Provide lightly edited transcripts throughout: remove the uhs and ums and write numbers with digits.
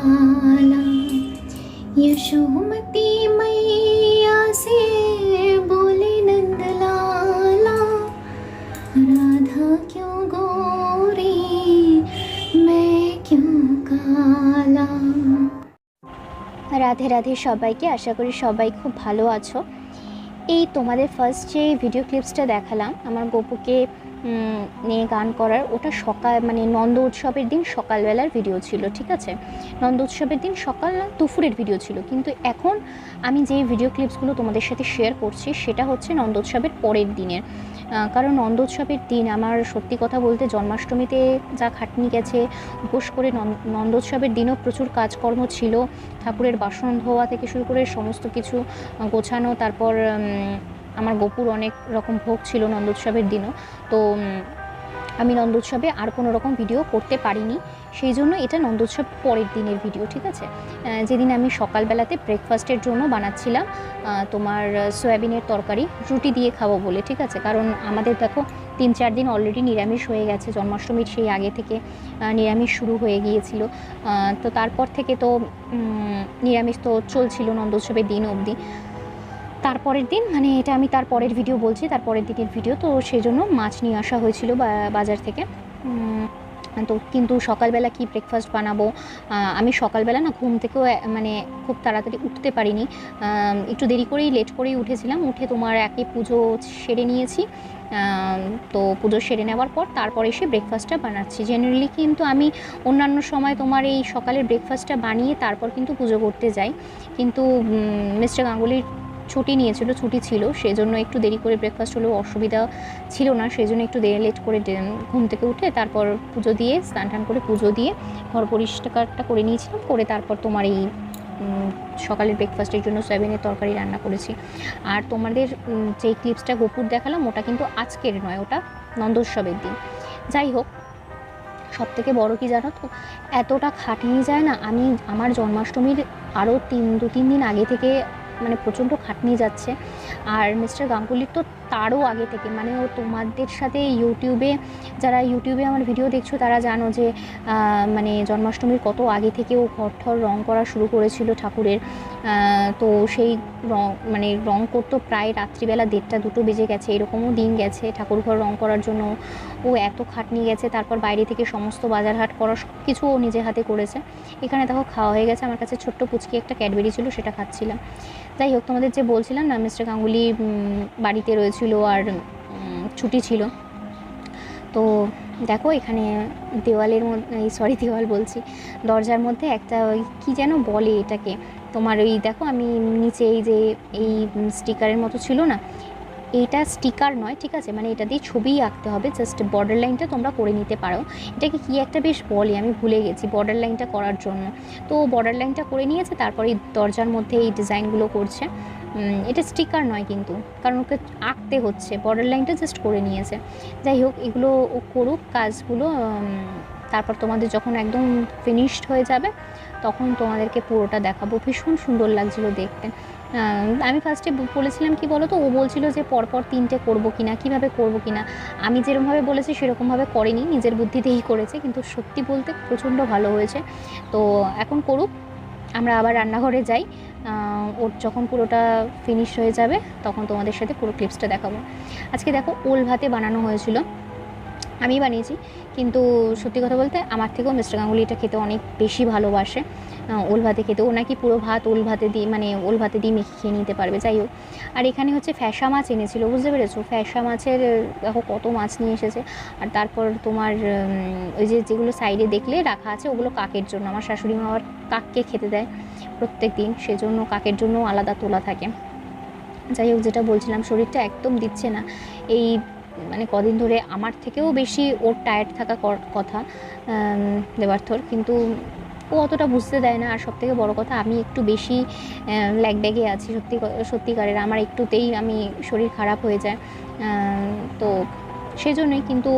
लाला, यशोमती मैया से बोले नंद लाला, राधा क्यों गोरी मैं क्यों काला। রাধে রাধে সবাইকে, আশা করি সবাই খুব ভালো আছো। এই তোমাদের ফার্স্ট যে ভিডিও ক্লিপসটা দেখালাম আমার গপুকে নিয়ে গান করার, ওটা সকাল মানে নন্দ উৎসবের দিন সকালবেলার ভিডিও ছিল, ঠিক আছে। নন্দ উৎসবের দিন সকাল দুপুরের ভিডিও ছিল, কিন্তু এখন আমি যে ভিডিও ক্লিপসগুলো তোমাদের সাথে শেয়ার করছি সেটা হচ্ছে নন্দ উৎসবের পরের দিনের। কারণ নন্দ উৎসবের দিন আমার সত্যি কথা বলতে জন্মাষ্টমীতে যা খাটনি গেছে, উপোস করে নন্দোৎসবের দিনও প্রচুর কাজকর্ম ছিল, ঠাকুরের বাসন ধোয়া থেকে শুরু করে সমস্ত কিছু গোছানো, তারপর আমার গপুর অনেক রকম ভোগ ছিল নন্দোৎসবের দিনও। তো আমি নন্দোৎসবে আর কোনো রকম ভিডিও করতে পারিনি, সেই জন্য এটা নন্দোৎসব পরের দিনের ভিডিও, ঠিক আছে। যেদিন আমি সকালবেলাতে ব্রেকফাস্টের জন্য বানাচ্ছিলাম তোমার সয়াবিনের তরকারি রুটি দিয়ে খাবো বলে, ঠিক আছে। কারণ আমাদের দেখো 3-4 দিন অলরেডি নিরামিষ হয়ে গেছে, জন্মাষ্টমীর সেই আগে থেকে নিরামিষ শুরু হয়ে গিয়েছিল। তো তারপর থেকে তো নিরামিষ তো চলছিল নন্দোৎসবের দিন অবধি। তারপরের দিন মানে এটা আমি তারপরের ভিডিও বলছি, তারপরের দিনের ভিডিও, তো সেই জন্য মাছ নিয়ে আসা হয়েছিল বাজার থেকে। তো কিন্তু সকালবেলা কি ব্রেকফাস্ট বানাবো, আমি সকালবেলা না ঘুম থেকেও মানে খুব তাড়াতাড়ি উঠতে পারিনি, একটু দেরি করেই লেট করেই উঠেছিলাম। উঠে তোমার একে পুজো সেরে নিয়েছি, তো পুজো সেরে নেওয়ার পর তারপর এসে ব্রেকফাস্টটা বানাচ্ছি। জেনারেলি কিন্তু আমি অন্যান্য সময় তোমার এই সকালের ব্রেকফাস্টটা বানিয়ে তারপর কিন্তু পুজো করতে যাই, কিন্তু মিস্টার গাঙ্গুলির ছুটি নিয়েছিল, ছুটি ছিল, সেই জন্য একটু দেরি করে ব্রেকফাস্ট হলেও অসুবিধা ছিল না, সেই জন্য একটু লেট করে ঘুম থেকে উঠে তারপর পুজো দিয়ে স্নান টান করে পুজো দিয়ে ঘর পরিষ্কারটা করে নিয়েছিলাম, করে তারপর তোমার এই সকালের ব্রেকফাস্টের জন্য সয়াবিনের তরকারি রান্না করেছি। আর তোমাদের যেই ক্লিপসটা গপুর দেখালাম ওটা কিন্তু আজকের নয়, ওটা নন্দোৎসবের দিন। যাই হোক, সবথেকে বড় কি জানো তো, এতটা খাটনি যায় না, আমি আমার জন্মাষ্টমীর আরও 2-3 দিন আগে থেকে মানে প্রচণ্ড খাটনি যাচ্ছে। আর মিস্টার গাঙ্গুলির তো তারও আগে থেকে, মানে ও তোমাদের সাথে যারা ইউটিউবে আমার ভিডিও দেখছো তারা জানো যে মানে জন্মাষ্টমীর কত আগে থেকে ও ঘর রং করা শুরু করেছিল ঠাকুরের। তো সেই রং করতো প্রায় রাত্রিবেলা 1:30-2 বেজে গেছে, এরকমও দিন গেছে ঠাকুর ঘর রং করার জন্য। ও এত খাটনি গেছে, তারপর বাইরে থেকে সমস্ত বাজার হাট করা সব কিছু ও নিজে হাতে করেছে। এখানে দেখো খাওয়া হয়ে গেছে, আমার কাছে ছোট্ট পুচকি একটা ক্যাডবেরি ছিল, সেটা খাচ্ছিলাম। যাই হোক, তোমাদের যে বলছিলাম না মিস্টার গাঙ্গুলি বাড়িতে রয়েছিল আর ছুটি ছিল, তো দেখো এখানে দেওয়ালের মধ্যে, দেওয়াল বলছি, দরজার মধ্যে একটা ওই কী যেন বলে এটাকে তোমার, ওই দেখো আমি নিচে এই স্টিকারের মতো ছিল না, এইটা স্টিকার নয়, ঠিক আছে, মানে এটা দিয়ে ছবিই আঁকতে হবে, জাস্ট বর্ডার লাইনটা তোমরা করে নিতে পারো। এটাকে কি একটা বেশ বলে, আমি ভুলে গেছি বর্ডার লাইনটা করার জন্য। তো বর্ডার লাইনটা করে নিয়েছে, তারপরে এই দরজার মধ্যে এই ডিজাইনগুলো করছে। এটা স্টিকার নয় কিন্তু, কারণ ওকে আঁকতে হচ্ছে, বর্ডার লাইনটা জাস্ট করে নিয়েছে। যাই হোক, এগুলো ও করুক কাজগুলো, তারপর তোমাদের যখন একদম ফিনিশড হয়ে যাবে তখন তোমাদেরকে পুরোটা দেখাবো। ভীষণ সুন্দর লাগছিলো দেখতে। আমি ফার্স্টে বলেছিলাম কি বলো তো, ও বলছিল যে পরপর 3টে করবো কিনা, কীভাবে করবো কিনা। আমি যেরকমভাবে বলেছি সেরকমভাবে করেনি, নিজের বুদ্ধিতেই করেছে, কিন্তু সত্যি বলতে প্রচণ্ড ভালো হয়েছে। তো এখন করুক, আমরা আবার রান্নাঘরে যাই, ওর যখন পুরোটা ফিনিশ হয়ে যাবে তখন তোমাদের সাথে পুরো ক্লিপসটা দেখাবো। আজকে দেখো ওল ভাতে বানানো হয়েছিল, আমি বানিয়েছি, কিন্তু সত্যি কথা বলতে আমার থেকেও মিস্টার গাঙ্গুলি এটা খেতে অনেক বেশি ভালোবাসে, ওল ভাতে খেতে। ও নাকি পুরো ভাত ওল ভাতে দিয়ে মেখে খেয়ে নিতে পারবে। যাই হোক, আর এখানে হচ্ছে ফ্যাসা মাছ এনেছিল, বুঝতে পেরেছো, ফ্যাসা মাছের দেখো কত মাছ নিয়ে এসেছে। আর তারপর তোমার ওই যেগুলো সাইডে দেখলে রাখা আছে ওগুলো কাকের জন্য, আমার শাশুড়ি মা আবার কাককে খেতে দেয় প্রত্যেক দিন, সেজন্য কাকের জন্য আলাদা তোলা থাকে। যাই হোক, যেটা বলছিলাম, শরীরটা একদম দিচ্ছে না এই মানে কদিন ধরে, আমার থেকেও বেশি ওর টায়ার্ড থাকা কথা দেবার্থর, কিন্তু ও অতটা বুঝতে দেয় না। আর সবথেকে বড় কথা, আমি একটু বেশি ল্যাগব্যাগে আছি, সত্যিকারের আমার একটুতেই আমি শরীর খারাপ হয়ে যায়, তো সেই জন্যই। কিন্তু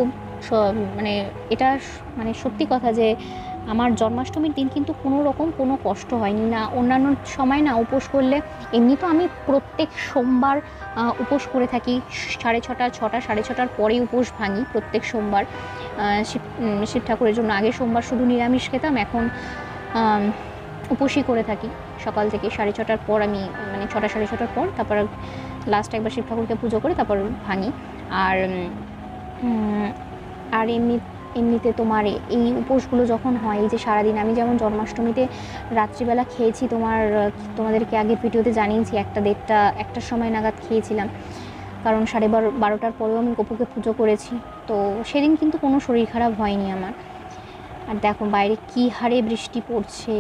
মানে এটা মানে সত্যি কথা যে আমার জন্মাষ্টমীর দিন কিন্তু কোনো রকম কোনো কষ্ট হয়নি না। অন্যান্য সময় না উপোস করলে, এমনি তো আমি প্রত্যেক সোমবার উপোস করে থাকি, 6:30 6:30 পরে উপোস ভাঙি প্রত্যেক সোমবার শিব ঠাকুরের জন্য। আগে সোমবার শুধু নিরামিষ খেতাম, এখন উপোসই করে থাকি সকাল থেকে 6:30টার পর। আমি মানে 6টা 6:30টার পর তারপর লাস্ট একবার শিব ঠাকুরকে পুজো করে তারপর ভাঙি। আর আর এমনিতে তোমার এই উপোসগুলো যখন হয়, এই যে সারাদিন আমি যেমন জন্মাষ্টমীতে রাত্রিবেলা খেয়েছি, তোমাদেরকে আগের ভিডিওতে জানিয়েছি 1টা 1:30টা 1টার সময় নাগাদ খেয়েছিলাম, কারণ 12:30টার পরেও আমি গপুকে পুজো করেছি। তো সেদিন কিন্তু কোনো শরীর খারাপ হয়নি আমার। আর দেখো বাইরে কী হারে বৃষ্টি পড়ছে,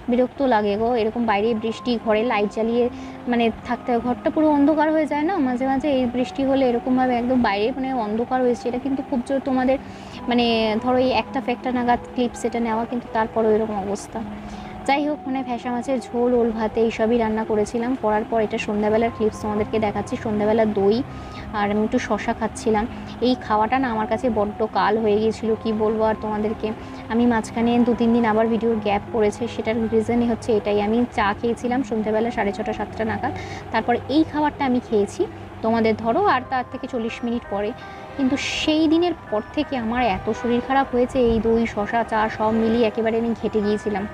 বিরক্ত লাগে গো এরকম বাইরে বৃষ্টি, ঘরে লাইট জ্বালিয়ে মানে থাকতে হয়, ঘরটা পুরো অন্ধকার হয়ে যায় না মাঝে মাঝে এই বৃষ্টি হলে, এরকমভাবে একদম বাইরে মানে অন্ধকার হয়েছে। এটা কিন্তু খুব জোর তোমাদের মানে ধরো এই 1টা ফেকটা নাগাদ ক্লিপস এটা নেওয়া, কিন্তু তারপরেও এরকম অবস্থা। যাই হোক, মানে ভ্যাসা মাছের ঝোল, ওল ভাতে এইসবই রান্না করেছিলাম। করার পর এটা সন্ধ্যাবেলার ক্লিপস তোমাদেরকে দেখাচ্ছি। সন্ধ্যাবেলা দই আর আমি একটু শশা খাচ্ছিলাম। এই খাওয়াটা না আমার কাছে বড্ড কাল হয়ে গিয়েছিলো, কি বলবো আর তোমাদেরকে। আমি মাঝখানে 2-3 দিন আবার ভিডিওর গ্যাপ পড়েছে, সেটার রিজনই হচ্ছে এটাই। আমি চা খেয়েছিলাম সন্ধ্যাবেলা 6:30 7টা নাগাদ, তারপর এই খাবারটা আমি খেয়েছি তোমাদের ধরো আর তার থেকে 40 মিনিট পরে। কিন্তু সেই দিনের পর থেকে আমার এত শরীর খারাপ হয়েছে, এই দই শশা চা সব মিলিয়ে একেবারে আমি ঘেটে গিয়েছিলাম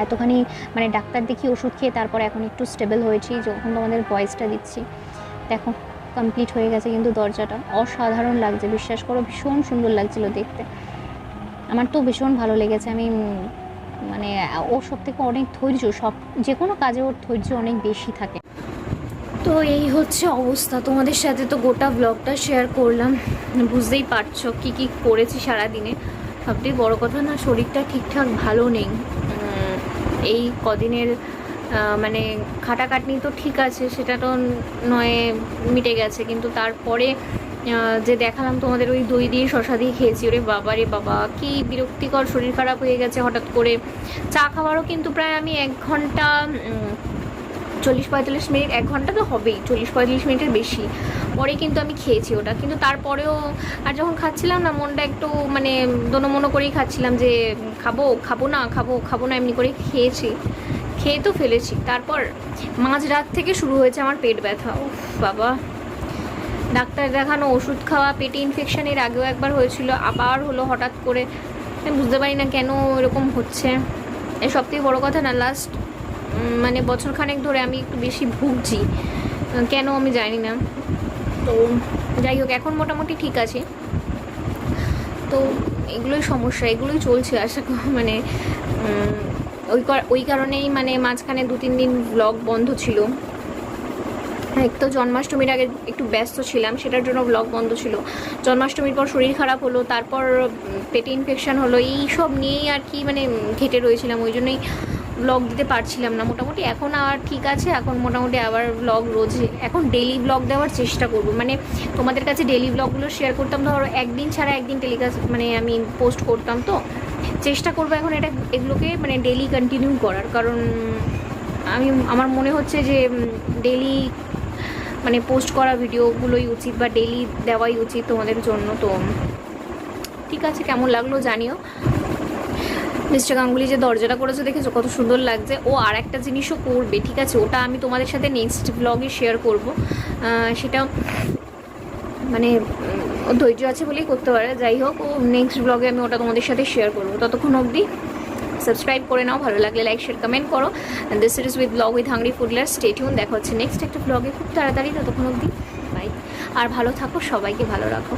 এতখানি। মানে ডাক্তার দেখি ওষুধ খেয়ে তারপর এখন একটু স্টেবল হয়েছি, যখন তোমাদের ভয়েসটা দিচ্ছি। দেখো কমপ্লিট হয়ে গেছে, কিন্তু দরজাটা অসাধারণ লাগছে, বিশ্বাস করো ভীষণ সুন্দর লাগছিল দেখতে। আমার তো ভীষণ ভালো লেগেছে। আমি মানে ওর সব থেকে অনেক ধৈর্য, সব যে কোনো কাজে ওর ধৈর্য অনেক বেশি থাকে। তো এই হচ্ছে অবস্থা, তোমাদের সাথে তো গোটা ব্লগটা শেয়ার করলাম, বুঝতেই পারছো কী কী করেছি সারাদিনে। সবথেকে বড় কথা না, শরীরটা ঠিকঠাক ভালো নেই এই কদিনের। মানে খাটাখাটনি তো ঠিক আছে, সেটা তো নয় মিটে গেছে, কিন্তু তারপরে যে দেখালাম তোমাদের ওই দই দিয়ে শশা দিয়ে খেয়েছি, ওরে বাবা রে বাবা কি বিরক্তিকর, শরীর খারাপ হয়ে গেছে হঠাৎ করে। চা খাওয়ারও কিন্তু প্রায় আমি 1 ঘন্টা 40-45 মিনিট, 1 ঘন্টা তো হবেই, 40-45 মিনিটের বেশি পরে কিন্তু আমি খেয়েছি ওটা। কিন্তু তারপরেও আর যখন খাচ্ছিলাম না, মনটা একটু মানে দোনোমনো করেই খাচ্ছিলাম যে খাবো না এমনি করে খেয়েছি, খেয়ে তো ফেলেছি। তারপর মাঝরাত থেকে শুরু হয়েছে আমার পেট ব্যথা। উফ বাবা, ডাক্তার দেখানো, ওষুধ খাওয়া, পেটে ইনফেকশন এর আগেও একবার হয়েছিল, আবার হলো হঠাৎ করে। আমি বুঝতে পারি না কেন এরকম হচ্ছে। এই সবথেকে বড় কথা না, লাস্ট মানে বছরখানেক ধরে আমি একটু বেশি ভুগছি, কেন আমি জানি না। তো যাই হোক, এখন মোটামুটি ঠিক আছে। তো এগুলোই সমস্যা, এগুলোই চলছে আশা মানে ওই কারণেই মানে মাঝখানে 2-3 দিন ব্লগ বন্ধ ছিল। এক তো জন্মাষ্টমীর আগে একটু ব্যস্ত ছিলাম, সেটার জন্য ব্লগ বন্ধ ছিল। জন্মাষ্টমীর পর শরীর খারাপ হলো, তারপর পেটে ইনফেকশান হলো, এই সব নিয়েই আর কি মানে ঘেটে রয়েছিলাম, ওই জন্যই ব্লগ দিতে পারছিলাম না। মোটামুটি এখন আর ঠিক আছে, এখন মোটামুটি আবার ব্লগ রোজ, এখন ডেইলি ব্লগ দেওয়ার চেষ্টা করব। মানে তোমাদের কাছে ডেইলি ব্লগগুলো শেয়ার করতাম, ধরো একদিন ছাড়া একদিন টেলিকাস্ট মানে আমি পোস্ট করতাম। তো চেষ্টা করবো এখন এগুলোকে মানে ডেইলি কন্টিনিউ করার, কারণ আমার মনে হচ্ছে যে ডেইলি মানে পোস্ট করা ভিডিওগুলোই উচিত, বা ডেইলি দেওয়াই উচিত তোমাদের জন্য। তো ঠিক আছে, কেমন লাগলো জানিও। মিস্টার গাঙ্গুলি যে দরজাটা করেছে দেখেছো কত সুন্দর লাগছে। ও আর একটা জিনিসও করবে, ঠিক আছে, ওটা আমি তোমাদের সাথে নেক্সট ব্লগে শেয়ার করব। সেটা মানে ও ধৈর্য আছে বলেই করতে পারে। যাই হোক, ও নেক্সট ব্লগে আমি ওটা তোমাদের সাথে শেয়ার করবো। ততক্ষণ অবধি সাবস্ক্রাইব করে নাও, ভালো লাগলে লাইক শেয়ার কমেন্ট করো। And this is with blog with hungry foodlar. Stay tune, দেখা হচ্ছে নেক্সট একটা ব্লগে খুব তাড়াতাড়ি। ততক্ষণ অবধি বাই, আর ভালো থাকো, সবাইকে ভালো রাখো।